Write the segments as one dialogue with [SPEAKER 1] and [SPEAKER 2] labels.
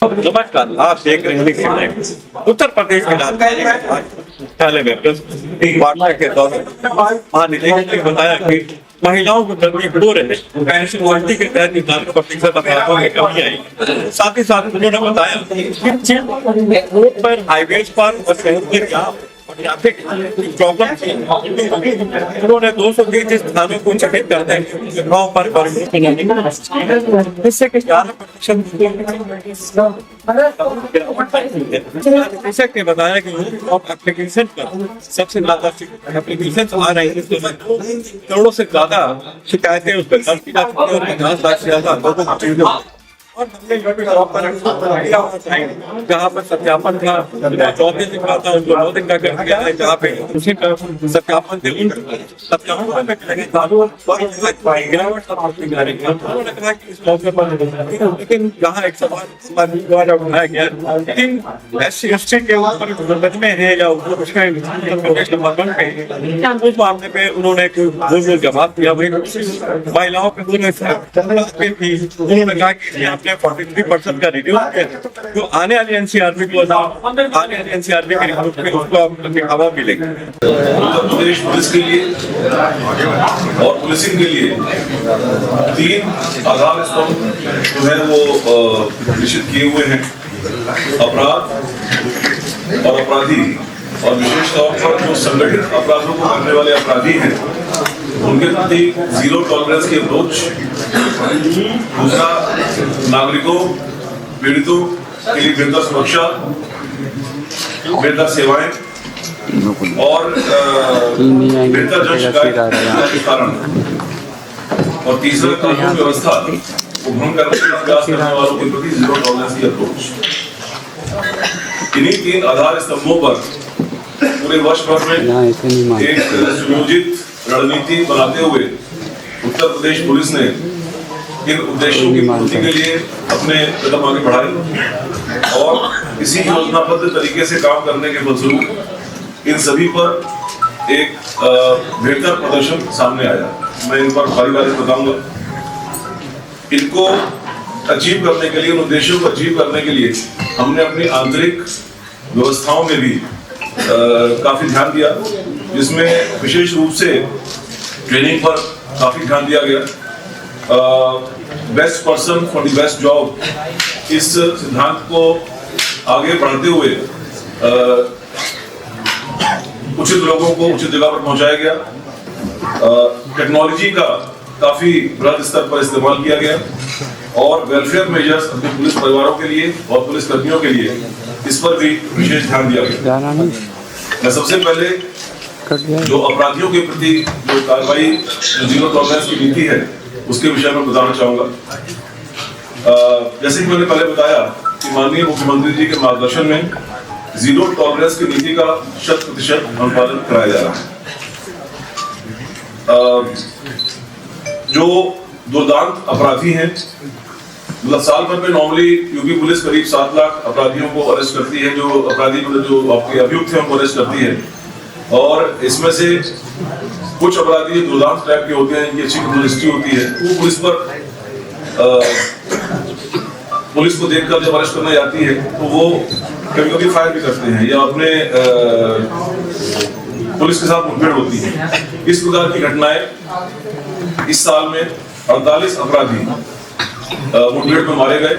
[SPEAKER 1] नमस्कार, आप देख रहे हैं उत्तर प्रदेश के मुख्यालय में वार्ता के दौरान महानिदेशक ने बताया कि महिलाओं को जल्दी हो रहे पेंशन के तहत 40% अपराधों में कमी आई। साथ ही साथ उन्होंने बताया कि रोड पर हाईवेज पर और शहर में जहाँ ट्रैफिक प्रॉब्लम थी उन्होंने 230 स्थानों को चिन्हित करते हैं गाँव पर जिससे कि 11% निदेशक ने बताया कि एप्लीकेशन पर सबसे ज्यादा एप्लीकेशन आ रही है, करोड़ों से ज्यादा शिकायतें उस पर दर्ज की जा चुकी है और 50 लाख से ज्यादा लोगों को और हमने जहाँ पर सत्यापन था 14 दिन का था उनको 9 दिन का कर दिया है, जहाँ पे उसी का सत्यापन सत्यापन में गिरावट उन्होंने कहा कि इस मौके पर लेकिन जहाँ एक सवाल द्वारा उठाया गया लेकिन SC/ST के ऊपर मुकदमे हैं या प्रदेश नंबर 1 पे उस मामले पे उन्होंने एक जवाब दिया। वही महिलाओं के उन्होंने कहा कि आपने 43% का रिड्यूस किया जो आने वाली एनसीआरबी को आने वाली एनसीआरबी के रिपोर्ट में उसको बढ़ावा मिलेगा।
[SPEAKER 2] उत्तर प्रदेश पुलिस के लिए और पुलिसिंग के लिए 3 आधार स्तंभ जो है वो निश्चित किए हुए हैं। अपराध और अपराधी और विशेष तौर पर जो संगठित अपराधों को करने वाले अपराधी हैं उनके प्रति जीरो टॉलरेंस की अप्रोच। दूसरा, नागरिकों पीड़ितों के लिए बेहतर सुरक्षा, बेहतर सेवाएं और बेहतर जन शिकायत निस्तारण। और तीसरा, कानून व्यवस्था को भंग करने का प्रयास करने वालों के प्रति जीरो टॉलरेंस की अप्रोच। इन्हीं 3 आधार स्तंभों पर पूरे वर्ष भर में एक सुनियोजित रणनीति बनाते हुए उत्तर प्रदेश पुलिस ने इन उद्देश्यों की पूर्ति के लिए अपने कदम आगे बढ़ाए और इसी योजनाबद्ध तरीके से काम करने के फलस्वरूप इन सभी पर एक बेहतर प्रदर्शन सामने आया। मैं इन पर बारी-बारी बताऊंगा। इनको अचीव करने के लिए, उन उद्देश्यों को अचीव करने के लिए हमने अपनी आंतरिक व्यवस्थाओं में भी काफी ध्यान दिया, जिसमें विशेष रूप से ट्रेनिंग पर काफी ध्यान दिया गया। Best person for the best job इस सिद्धांत को आगे बढ़ाते हुए उचित लोगों को उचित जगह पर पहुंचाया गया। टेक्नोलॉजी का काफी बृहद स्तर पर इस्तेमाल किया गया और वेलफेयर मेजर्स अपने पुलिस परिवारों के लिए और पुलिस कर्मियों के लिए इस पर भी विशेष ध्यान दिया गया। मैं सबसे पहले जो अपराधियों के प्रति जो कार्रवाई जो जीरो टॉलरेंस की नीति है उसके विषय में बताना चाहूंगा। जैसे कि मैंने पहले बताया कि माननीय मुख्यमंत्री जी के मार्गदर्शन में जीरो टॉलरेंस की नीति का 100% अनुपालन कराया जा रहा है। जो दुर्दांत अपराधी हैं, मतलब साल भर में नॉर्मली यूपी पुलिस करीब 7 लाख अपराधियों को अरेस्ट करती है, जो अपराधी मतलब जो आपके अभियुक्त हैं उनको अरेस्ट करती है। और इसमें से कुछ अपराधी दुर्दांत टाइप के होते हैं, इनकी अच्छी क्रिमिनल होती है, वो पुलिस को देखकर जब अरेस्ट करने जाती है तो वो कभी-कभी फायर भी करते हैं या अपने पुलिस के साथ मुठभेड़ होती है। इस प्रकार की घटनाएं इस साल में 48 अपराधी मुठभेड़ में मारे गए,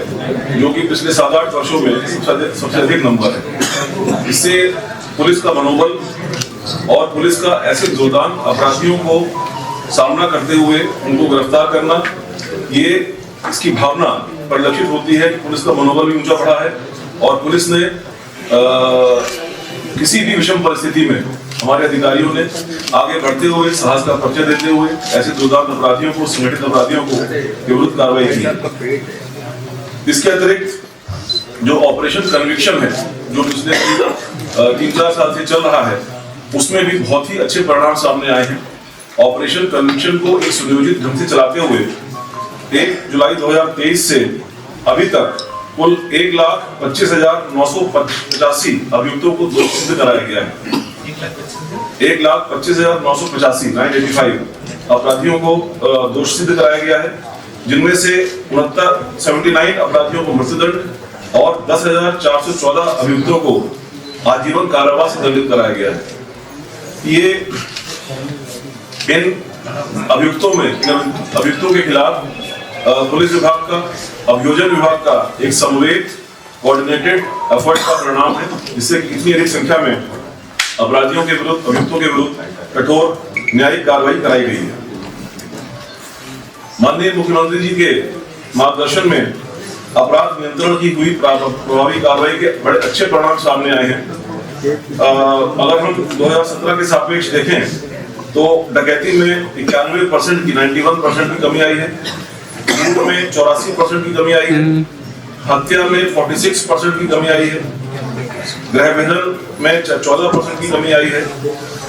[SPEAKER 2] जो कि पिछले 7-8 वर्षों में सबसे अधिक नंबर है। इससे पुलिस का मनोबल और पुलिस का ऐसे दुर्दांत अपराधियों को सामना करते हुए उनको गिरफ्तार करना, ये इसकी भावना परिलक्षित होती है कि पुलिस का मनोबल भी ऊंचा बढ़ा है और पुलिस ने किसी भी विषम परिस्थिति में हमारे अधिकारियों ने आगे बढ़ते हुए साहस का परिचय देते हुए ऐसे दुर्दांत अपराधियों को, संगठित अपराधियों को विरुद्ध कार्रवाई की। इसके अतिरिक्त जो ऑपरेशन कन्विक्शन है, जो पिछले 3-4 साल से चल रहा है, उसमें भी बहुत ही अच्छे परिणाम सामने आए हैं। ऑपरेशन कन्विक्शन को एक सुनियोजित ढंग से चलाते हुए 1 जुलाई 2023 से अभी तक कुल 1,25,985 अभियुक्तों को दोषी सिद्ध कराया गया है। 1,25,985 अपराधियों को दोषी सिद्ध कराया गया है, जिनमें से 79 अपराधियों को मृत्युदंड और 10,414 अभियुक्तों को आजीवन कारावास से दंडित कराया गया है। ये इन अभियुक्तों के खिलाफ पुलिस विभाग का, अभियोजन विभाग का एक समन्वित कोऑर्डिनेटेड एफर्ट का परिणाम है, जिससे इतनी अधिक संख्या में अपराधियों के विरुद्ध, अभियुक्तों के विरुद्ध कठोर न्यायिक कार्रवाई कराई गई है। माननीय मुख्यमंत्री जी के मार्गदर्शन में अपराध नियंत्रण की हुई प्रभावी कार्रवाई के बड़े अच्छे परिणाम सामने आए हैं। अगर हम 2017 के सापेक्ष देखें तो डकैती में 91% की 91% की कमी आई है, लूट में 84% की कमी आई है, हत्या में 46% की कमी आई है, गृह विहरण में 14% की कमी आई है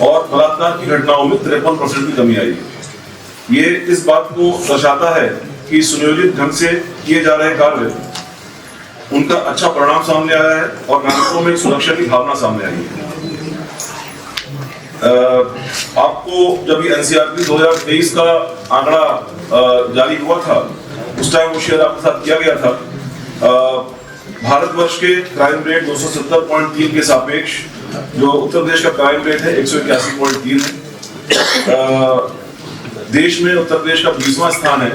[SPEAKER 2] और बलात्कार की घटनाओं में 53% की कमी आई है। ये इस बात को दर्शाता है कि सुनियोजित ढंग से किए जा रहे कार्य, उनका अच्छा परिणाम सामने आया है और नागरिकों में सुरक्षा की भावना सामने आई है। आपको जब ये एनसीआरपी 2023 का आंकड़ा जारी हुआ था, उस टाइम वो शेयर आपके साथ किया गया था। भारतवर्ष के क्राइम रेट 270.3 के सापेक्ष जो उत्तर प्रदेश का क्राइम रेट है 181.3 है। देश में उत्तर प्रदेश का 20वां स्थान है,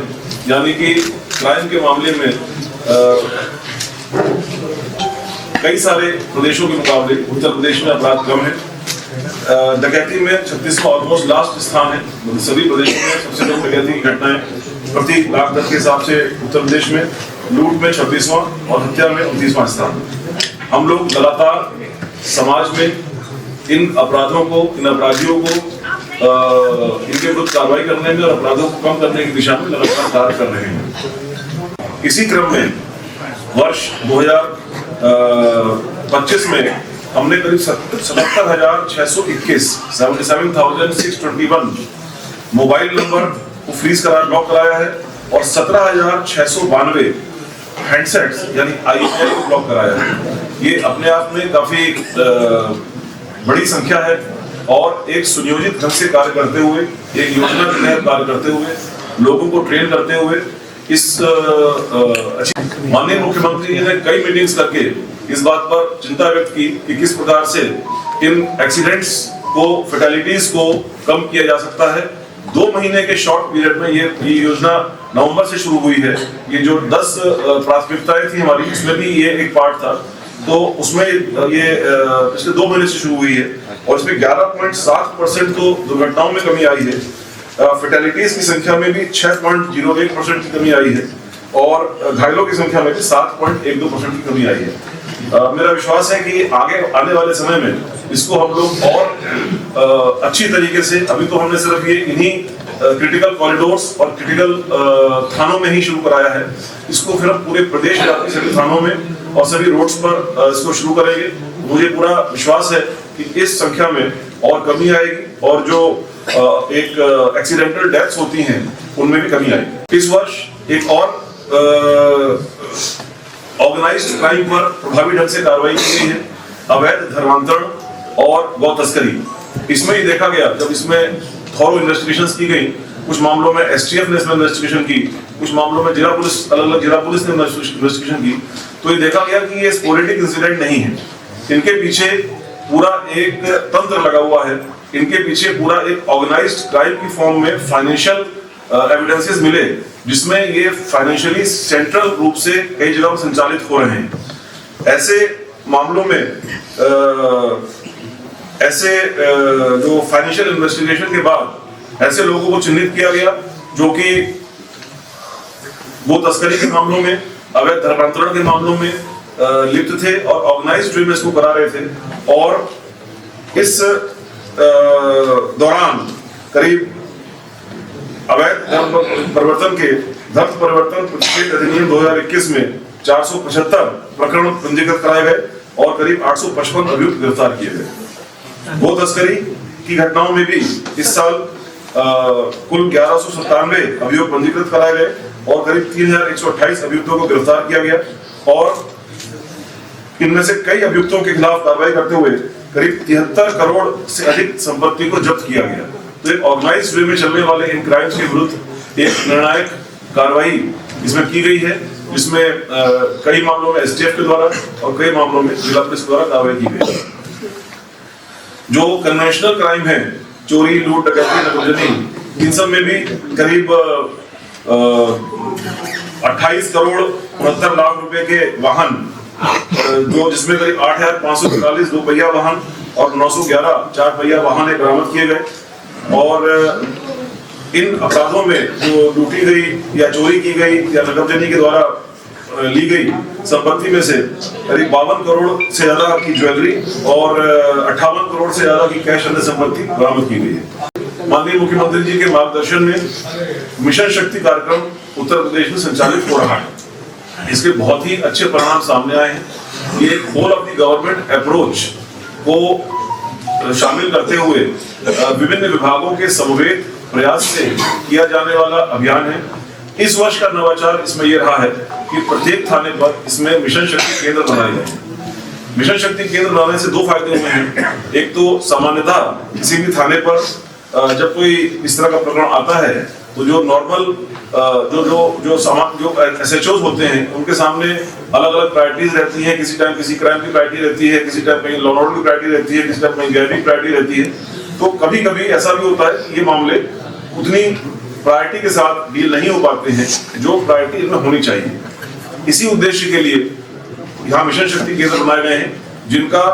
[SPEAKER 2] यानी कि क्राइम के मामले में कई सारे प्रदेशों के मुकाबले उत्तर प्रदेश में अपराध कम है। डकैती में 36वां ऑलमोस्ट लास्ट स्थान है। सभी प्रदेशों में सबसे कम डकैती की घटनाएं प्रति लाख दर के हिसाब से उत्तर प्रदेश में, लूट में 26वां और हत्या में 29वां स्थान। हम लोग लगातार समाज में इन अपराधों को, इन अपराधियों को इनके विरुद्ध कार्रवाई करने में और अपराधों को कम करने की दिशा में लगातार कार्य कर रहे हैं। इसी क्रम में वर्ष 2025 में हमने करीब 77,621 मोबाइल नंबर को फ्रीज करा, ब्लॉक कराया है और 17,692 हैंडसेट्स यानी IMEI को ब्लॉक कराया है। ये अपने आप में काफी बड़ी संख्या है और एक सुनियोजित ढंग से कार्य करते हुए, एक योजना के तहत कार्य करते हुए, लोगों को ट्रेन करते हुए इस माननीय मुख्यमंत्री जी ने कई मीटिंग्स करके इस बात पर चिंता व्यक्त की कि किस प्रकार से इन एक्सीडेंट्स को, फैटेलिटीज को कम किया जा सकता है। 2 महीने के शॉर्ट पीरियड में ये योजना नवंबर से शुरू हुई है। ये जो 10 प्राथमिकताएं थी हमारी, उसमें भी ये एक पार्ट था, तो उसमें ये पिछले 2 महीने से शुरू हुई है और इसमें 11.7% तो दुर्घटनाओं में कमी आई है। फैटेलिटीज की संख्या में भी 6.01% की कमी आई है और घायलों की संख्या में भी 7.12% की कमी आई है। मेरा विश्वास है कि आगे आने वाले समय में इसको हम लोग और अच्छी तरीके से, अभी तो हमने सिर्फ ये इन्हीं क्रिटिकल कॉरिडोर्स और क्रिटिकल थानों में ही शुरू कराया है, इसको फिर हम पूरे प्रदेश व्यापी सभी थानों में और सभी रोड्स पर इसको शुरू करेंगे। मुझे पूरा विश्वास है कि इस संख्या में और कमी आएगी और जो एक एक्सीडेंटल डेथ्स होती हैं उनमें भी कमी आएगी। इस वर्ष एक और ऑर्गेनाइज्ड क्राइम पर प्रभावी ढंग से कार्रवाई की गई है, अवैध धर्मांतरण और गौ तस्करी। इसमें ही देखा गया, जब इसमें थॉरो इन्वेस्टिगेशंस की गई, कुछ मामलों में STF ने इसमें इन्वेस्टिगेशन की, कुछ मामलों में जिला पुलिस, अलग-अलग जिला पुलिस ने इन्वेस्टिगेशन की, तो ये देखा गया कि ये स्पोरेडिक इंसिडेंट नहीं है। इनके पीछे पूरा एक तंत्र लगा हुआ है, इनके पीछे पूरा एक ऑर्गेनाइज्ड क्राइम की फॉर्म में फाइनेंशियल एविडेंसेस मिले, जिसमें ये फाइनेंशियली सेंट्रल रूप से कई जगहों संचालित हो रहे हैं। ऐसे मामलों में जो फाइनेंशियल इन्वेस्टिगेशन के बाद ऐसे लोगों को चिन्हित किया गया जो कि वो तस्करी के मामलों में, अवैध धर्मांतरण के मामलों में लिप्त थे और ऑर्गेनाइज्ड वे में इसको करा रहे थे। और इस दौरान करीब अवैध धर्म परिवर्तन प्रतिषेध अधिनियम 2021 में 475 प्रकरण पंजीकृत कराए गए और करीब 855 अभियुक्त गिरफ्तार किए गए। गो तस्करी की घटनाओं में भी इस साल कुल 1197 अभियोग पंजीकृत कराए गए और करीब 3128 अभियुक्तों को गिरफ्तार किया गया और इनमें से कई अभियुक्तों के खिलाफ कार्रवाई करते हुए करीब 73 करोड़ से अधिक संपत्ति को जब्त किया गया। तो एक ऑर्गेनाइज्ड वे में चलने वाले इन क्राइम्स के विरुद्ध एक निर्णायक कार्रवाई इसमें की गई है जिसमें कई मामलों में एसटीएफ के द्वारा और कई मामलों में जिला पुलिस द्वारा कार्रवाई की गई। जो कन्वेंशनल क्राइम है, चोरी, लूट, डकैती, नकबजनी, इन सब में भी करीब 28 करोड़ 69 लाख रुपए के वाहन, जो जिसमें करीब 8,543 दो पहिया वाहन और 911 चार पहिया वाहन बरामद किए गए। और इन अपराधों में जो लूटी गई या चोरी की गई या नकबजनी के द्वारा ली गई संपत्ति में से करीब 52 करोड़ से ज्यादा की ज्वेलरी और 58 करोड़ से ज्यादा की कैश अंदर संपत्ति बरामद की गई है। माननीय मुख्यमंत्री जी के मार्गदर्शन में मिशन शक्ति कार्यक्रम उत्तर प्रदेश में संचालित हो रहा है। इसके बहुत ही अच्छे परिणाम सामने आए हैं। ये whole of the government approach को शामिल करते हुए विभिन्न विभागों के समवेत प्रयास से किया जाने वाला अभियान है। इस वर्ष का नवाचार इसमें यह रहा है कि प्रत्येक थाने पर इसमें मिशन शक्ति केंद्र बनाए गए। मिशन शक्ति केंद्र बनाने से दो फायदे हुए हैं। एक तो सामान्यतः किसी भी थाने पर जब कोई इस तरह का प्रकरण आता है तो जो नॉर्मल जो SHOs होते हैं उनके सामने अलग अलग प्रायोरिटीज रहती हैं। किसी टाइम किसी क्राइम की प्रायोरिटी रहती है, किसी टाइम कहीं लॉ एंड ऑर्डर की प्रायोरिटी रहती है, किसी टाइम कहीं गैर की प्रायोरिटी रहती है। तो कभी कभी ऐसा भी होता है कि ये मामले उतनी प्रायोरिटी के साथ डील नहीं हो पाते हैं जो प्रायोरिटी इनमें होनी चाहिए। इसी उद्देश्य के लिए यहाँ मिशन शक्ति केंद्र बनाए गए हैं, जिनका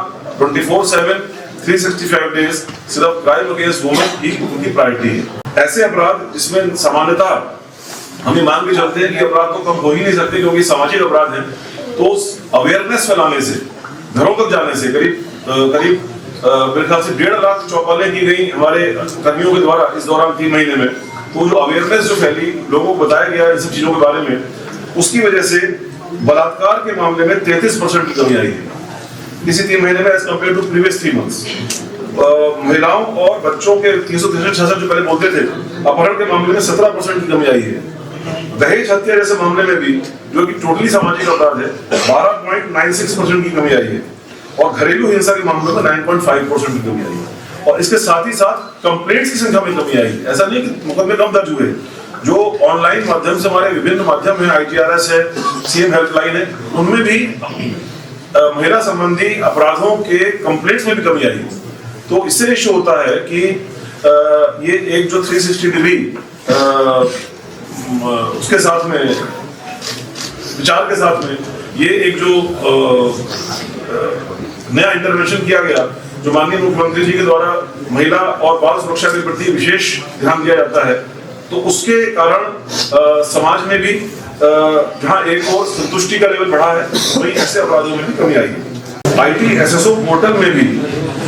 [SPEAKER 2] 24/7 365 डेज सिर्फ क्राइम अगेंस्ट वुमेन ही उनकी प्रायोरिटी है। ऐसे अपराध जिसमें सामान्यतः हम मान के चलते हैं कि अपराध तो कम हो ही नहीं सकते क्योंकि सामाजिक अपराध है, तो अवेयरनेस फैलाने से, घरों तक जाने से करीब मेरे ख्याल से 1.5 लाख चौपालें की गई हमारे कर्मियों के द्वारा इस दौरान 3 महीने में। तो जो अवेयरनेस जो फैली, लोगों को बताया गया इन सब चीजों के बारे में, उसकी वजह से बलात्कार के मामले में 33% की कमी आई है इसी 3 महीने में as compare to previous 3 months. महिलाओं और बच्चों के 363 जो पहले बोलते थे, अपहरण के मामले में 17% की कमी आई है। दहेज हत्या जैसे मामले में भी, जो कि टोटली सामाजिक अपराध है, 12.96% की कमी आई है। और घरेलू हिंसा के मामलों में 9.5% की कमी आई है। और इसके साथ ही साथ कंप्लेंट्स की संख्या में कमी आई। ऐसा नहीं कि मुकदमे कम दर्ज हुए, जो ऑनलाइन माध्यम से हमारे विभिन्न माध्यम है, ITRS है, CM हेल्पलाइन है, उनमें भी महिला संबंधी अपराधों के कंप्लेंट्स में भी कमी आई। तो इससे इश्यू होता है कि ये एक जो 360 डिग्री उसके साथ में विचार के साथ में ये एक जो नया इंटरवेंशन किया गया, जो माननीय मुख्यमंत्री जी के द्वारा महिला और बाल सुरक्षा के प्रति विशेष ध्यान दिया जाता है, तो उसके कारण समाज में भी जहां एक और संतुष्टि का लेवल बढ़ा है, वहीं ऐसे अपराधों में भी कमी आई है। IT SSO पोर्टल में भी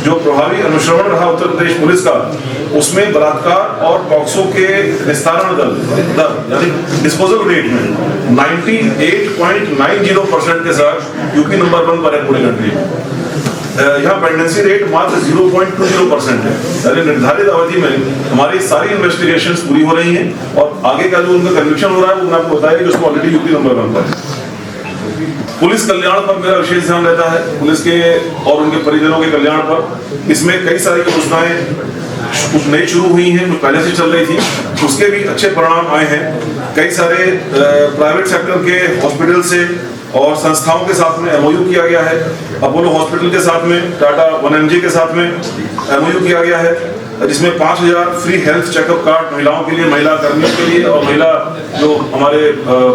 [SPEAKER 2] जो प्रभावी अनुश्रवण रहा उत्तर प्रदेश पुलिस का, उसमें बलात्कार और पॉक्सो के निस्तारण दर यानी डिस्पोजल रेट में 98.90% के साथ यूपी नंबर 1 पर है पूरे कंट्री में। यहाँ पेंडेंसी रेट मात्र 0.20% है। यानी निर्धारित अवधि में हमारी सारी इन्वेस्टिगेशंस पूरी हो रही हैं और आगे का जो उनका कन्विक्शन हो रहा है वो मैं आपको बताया कि उसको ऑलरेडी यूपी नंबर 1 पर है। पुलिस कल्याण पर मेरा विशेष ध्यान रहता है, पुलिस के और उनके परिजनों के कल्याण पर। इसमें कई सारी योजनाएं कुछ नई शुरू हुई हैं, कुछ पहले से चल रही थी, उसके भी अच्छे परिणाम आए हैं। कई सारे प्राइवेट सेक्टर के हॉस्पिटल से और संस्थाओं के साथ में MOU किया गया है। अपोलो हॉस्पिटल के साथ में, टाटा 1mg के साथ में MOU किया गया है, जिसमें 5000 फ्री हेल्थ चेकअप कार्ड महिलाओं के लिए, महिला कर्मियों के लिए और महिला जो हमारे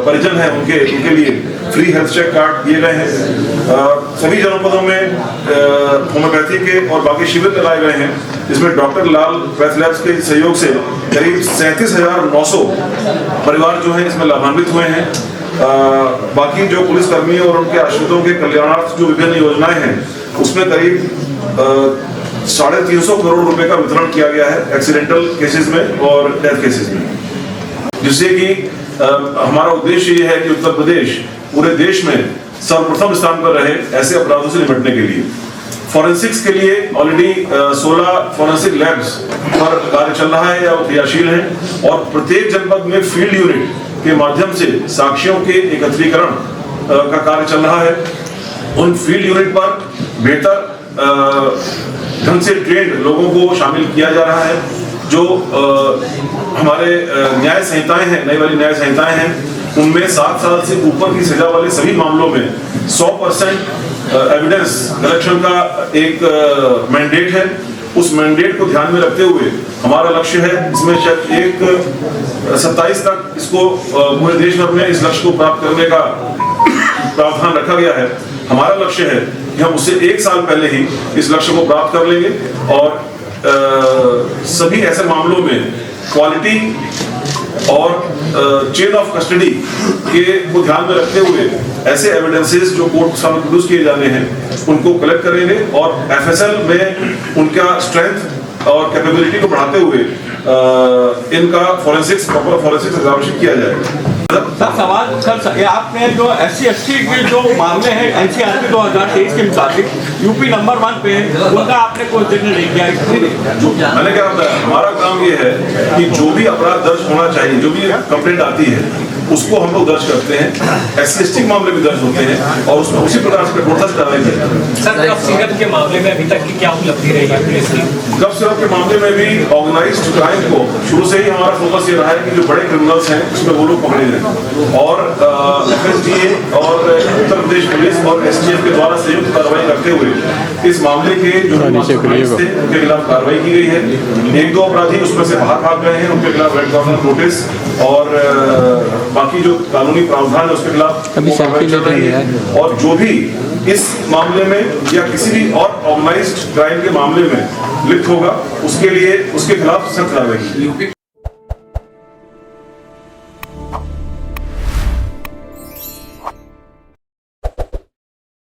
[SPEAKER 2] परिजन हैं उनके लिए फ्री हेल्थ चेक कार्ड दिए गए हैं। सभी जनपदों में होम्योपैथी के और बाकी शिविर लगाए गए हैं, जिसमें डॉक्टर लाल पैथ लैब्स के सहयोग से करीब 37,900 परिवार जो हैं इसमें लाभान्वित हुए हैं। बाकी जो पुलिस कर्मी और उनके आश्रितों के कल्याणार्थ जो विभिन्न योजनाएं हैं, उसमें करीब 350 करोड़ रुपए का वितरण किया गया है एक्सीडेंटल केसेस में और डेथ केसेस में, जिससे कि हमारा उद्देश्य ये है कि उत्तर प्रदेश पूरे देश में सर्वप्रथम स्थान पर रहे ऐसे अपराधों से निपटने के लिए। फॉरेंसिक्स के लिए ऑलरेडी 16 फॉरेंसिक लैब्स पर कार्य चल रहा है या क्रियाशील है और प्रत्येक जनपद में फील्ड यूनिट के माध्यम से साक्ष्यों के एकत्रीकरण का कार्य चल रहा है। उन फील्ड यूनिट पर बेहतर ढंग से ट्रेंड लोगों को शामिल किया जा रहा है। जो हमारे न्याय संहिताएं हैं, नई वाली न्याय संहिताएं हैं, उनमें 7 साल से ऊपर की सजा वाले सभी मामलों में 100% एविडेंस कलेक्शन का एक मैंडेट है। उस मैंडेट को ध्यान में रखते हुए हमारा लक्ष्य है, इसमें शायद 27 तक इसको पूरे देश भर में इस लक्ष्य को प्राप्त करने का प्रावधान रखा गया है। हमारा लक्ष्य है कि हम उससे 1 साल पहले ही इस लक्ष्य को प्राप्त कर लेंगे और सभी ऐसे मामलों में क्वालिटी और चेन ऑफ कस्टडी के को ध्यान में रखते हुए ऐसे एविडेंसेस जो कोर्ट के सामने प्रोड्यूस किए जाने हैं उनको कलेक्ट करेंगे और एफएसएल में उनका स्ट्रेंथ और कैपेबिलिटी को बढ़ाते हुए इनका फोरेंसिक्स प्रॉपर फोरेंसिक्स एग्जामिनेशन किया जाएगा।
[SPEAKER 3] सर सवाल सर ये आपने जो SC/ST के जो मामले हैं NCRP 2023 के मुताबिक यूपी नंबर 1 पे है, उनका आपने कोई जिक्र नहीं किया।
[SPEAKER 2] मैंने क्या बताया, हमारा काम ये है कि जो भी अपराध दर्ज होना चाहिए, जो भी कंप्लेंट आती है उसको हम लोग दर्ज करते हैं। SC/ST मामले भी दर्ज होते हैं और उसमें उसी प्रकार से कठोरता से कार्रवाई की जाती है।
[SPEAKER 4] सर कफ सिरप के मामले में अभी तक की क्या उपलब्धि रही है पुलिस की?
[SPEAKER 2] कफ सिरप के मामले में भी ऑर्गेनाइज्ड क्राइम को शुरू से ही हमारा फोकस ये रहा है कि जो बड़े क्रिमिनल्स हैं उसमें वो लोग पकड़े जाएं और FSDA और उत्तर प्रदेश पुलिस और STF के द्वारा संयुक्त कार्रवाई करते हुए इस मामले के जो अपराधी थे उनके खिलाफ कार्रवाई की गई है। 1-2 अपराधी उसमें से बाहर भाग गए हैं, उनके खिलाफ रेड कॉर्नर नोटिस और बाकी जो कानूनी प्रावधान है उसके खिलाफ कार्रवाई चल रही है। और जो भी इस मामले में या किसी भी और ऑर्गेनाइज्ड क्राइम के मामले में लिप्त होगा उसके लिए उसके खिलाफ सख्त कार्रवाई की।